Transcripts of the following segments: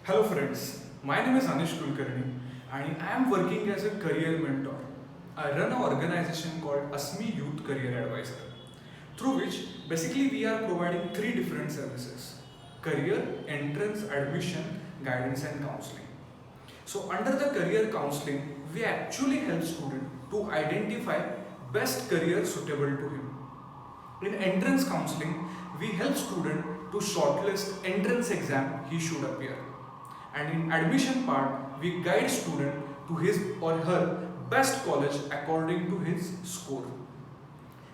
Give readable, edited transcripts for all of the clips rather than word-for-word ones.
Hello friends, my name is Anish Kulkarni and I am working as a career mentor. I run an organization called ASMI Youth Career Advisor, through which basically we are providing three different services: career, entrance, admission, guidance and counseling. So under the career counseling, we actually help student to identify best career suitable to him. In entrance counseling, we help student to shortlist entrance exam he should appear. And in admission part, we guide student to his or her best college according to his score.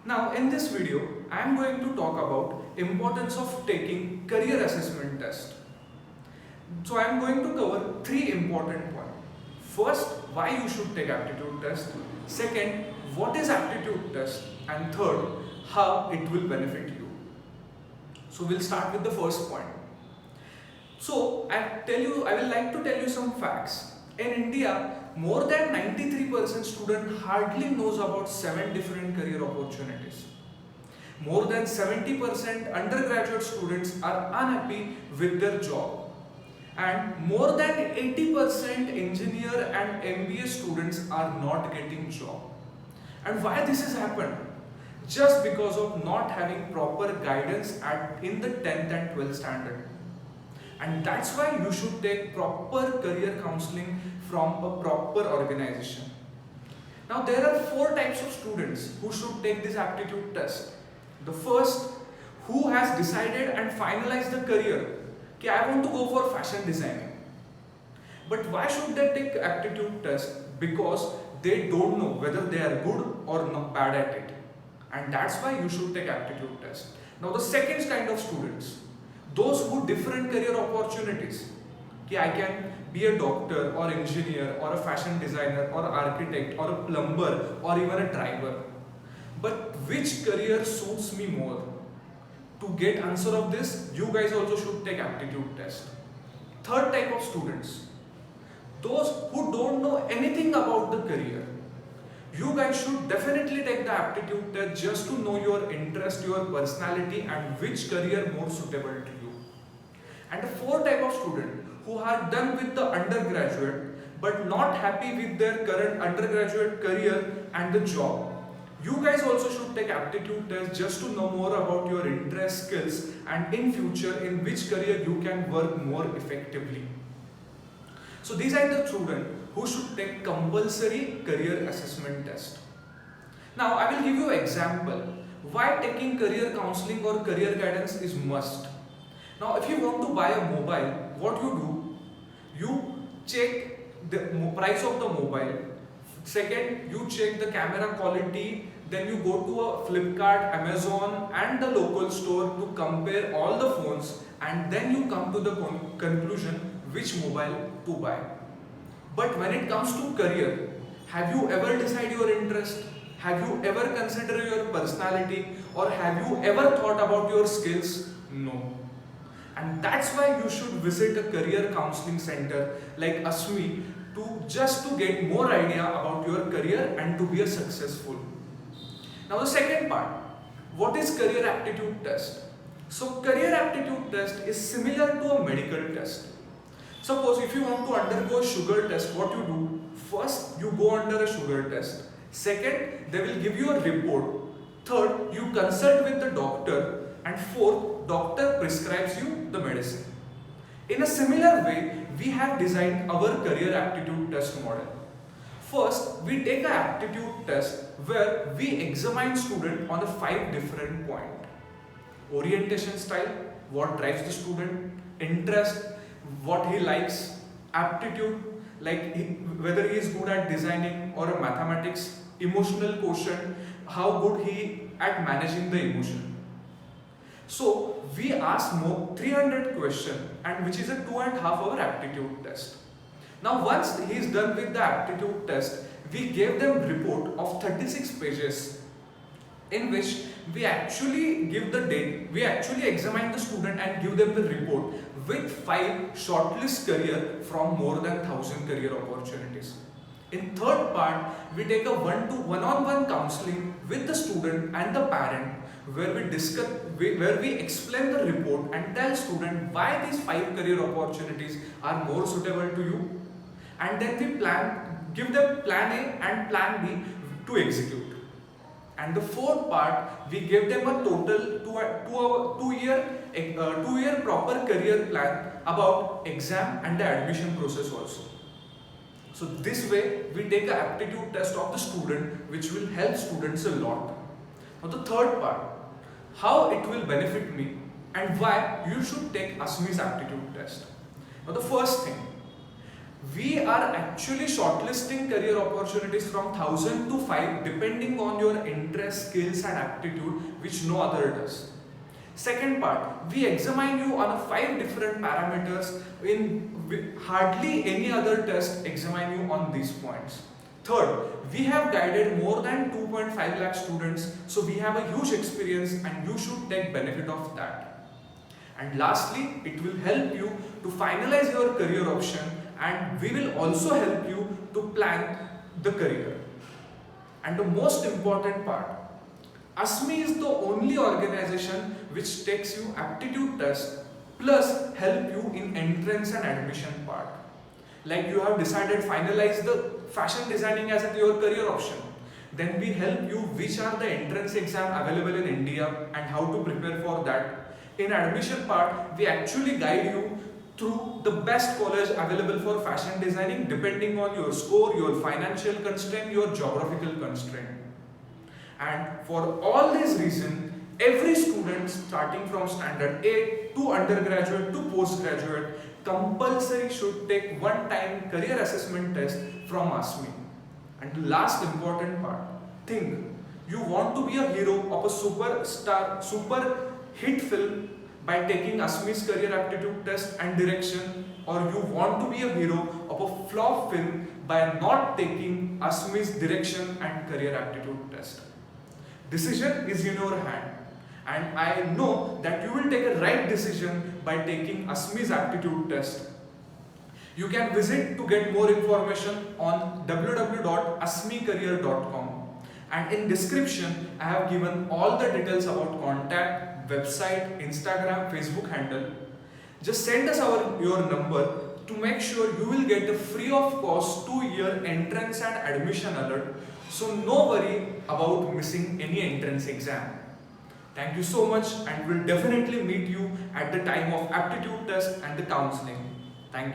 Now in this video, I am going to talk about importance of taking career assessment test. So I am going to cover three important points. First, why you should take aptitude test. Second, what is aptitude test? And third, how it will benefit you. So we'll start with the first point. So I will like to tell you some facts. In India, more than 93% student hardly knows about 7 different career opportunities. More than 70% undergraduate students are unhappy with their job. And more than 80% engineer and MBA students are not getting job. And why this has happened? Just because of not having proper guidance in the 10th and 12th standard. And that's why you should take proper career counseling from a proper organization. Now there are 4 types of students who should take this aptitude test. The first, who has decided and finalized the career. Okay, I want to go for fashion designing. But why should they take aptitude test? Because they don't know whether they are good or not bad at it. And that's why you should take aptitude test. Now the second kind of students, those who different career opportunities. Okay, I can be a doctor or engineer or a fashion designer or architect or a plumber or even a driver. But which career suits me more? To get answer of this, you guys also should take aptitude test. Third type of students, those who don't know anything about the career. You guys should definitely take the aptitude test just to know your interest, your personality and which career more suitable to you. And the fourth type of student who are done with the undergraduate but not happy with their current undergraduate career and the job. You guys also should take aptitude test just to know more about your interest, skills and in future in which career you can work more effectively. So these are the students who should take compulsory career assessment test. Now I will give you an example why taking career counseling or career guidance is must. Now if you want to buy a mobile, what you do? You check the price of the mobile. Second, you check the camera quality. Then you go to a Flipkart, Amazon and the local store to compare all the phones and then you come to the conclusion which mobile to buy. But when it comes to career, have you ever decided your interest? Have you ever considered your personality? Or have you ever thought about your skills? No. And that's why you should visit a career counseling center like ASMI to get more idea about your career and to be a successful. Now the second part, what is career aptitude test? So career aptitude test is similar to a medical test. Suppose if you want to undergo a sugar test, what you do? First, you go under a sugar test. Second, they will give you a report. Third, you consult with the doctor. And fourth, doctor prescribes you the medicine. In a similar way, we have designed our career aptitude test model. First, we take an aptitude test where we examine student on the 5 different points. Orientation style, what drives the student, interest, what he likes, aptitude, like whether he is good at designing or a mathematics, emotional quotient, how good he at managing the emotion. So we ask more 300 questions and which is a 2.5 hour aptitude test. Now once he is done with the aptitude test, we gave them report of 36 pages in which we actually give the date, we actually examine the student and give them the report with 5 shortlist career from more than 1000 career opportunities. In third part, we take a one-on-one counseling with the student and the parent where we discuss, where we explain the report and tell student why these 5 career opportunities are more suitable to you, and then we give them plan A and plan B to execute. And the fourth part, we give them a total 2 year proper career plan about exam and the admission process also. So this way we take an aptitude test of the student, which will help students a lot. Now the third part, how it will benefit me and why you should take ASME's aptitude test. Now the first thing, we are actually shortlisting career opportunities from 1000 to 5 depending on your interest, skills and aptitude, which no other does. Second part, we examine you on 5 different parameters. Hardly any other test examine you on these points. Third, we have guided more than 2.5 lakh students, so we have a huge experience and you should take benefit of that. And lastly, it will help you to finalize your career option, and we will also help you to plan the career. And the most important part, ASME is the only organization which takes you aptitude test plus help you in entrance and admission part. Like you have decided finalize the fashion designing as your career option, then we help you which are the entrance exam available in India and how to prepare for that. In admission part, we actually guide you through the best college available for fashion designing depending on your score, your financial constraint, your geographical constraint. And for all these reasons, every student starting from standard 8 to undergraduate to postgraduate compulsory should take one-time career assessment test from ASME. And the last important part, think, you want to be a hero of a super hit film by taking ASME's career aptitude test and direction, or you want to be a hero of a flop film by not taking ASME's direction and career aptitude test. Decision is in your hand, and I know that you will take a right decision by taking ASME's aptitude test. You can visit to get more information on www.asmecareer.com, and in description I have given all the details about contact, website, Instagram, Facebook handle. Just send us your number to make sure you will get a free of cost 2-year entrance and admission alert. So no worry about missing any entrance exam. Thank you so much, and we'll definitely meet you at the time of aptitude test and the counseling. Thank you.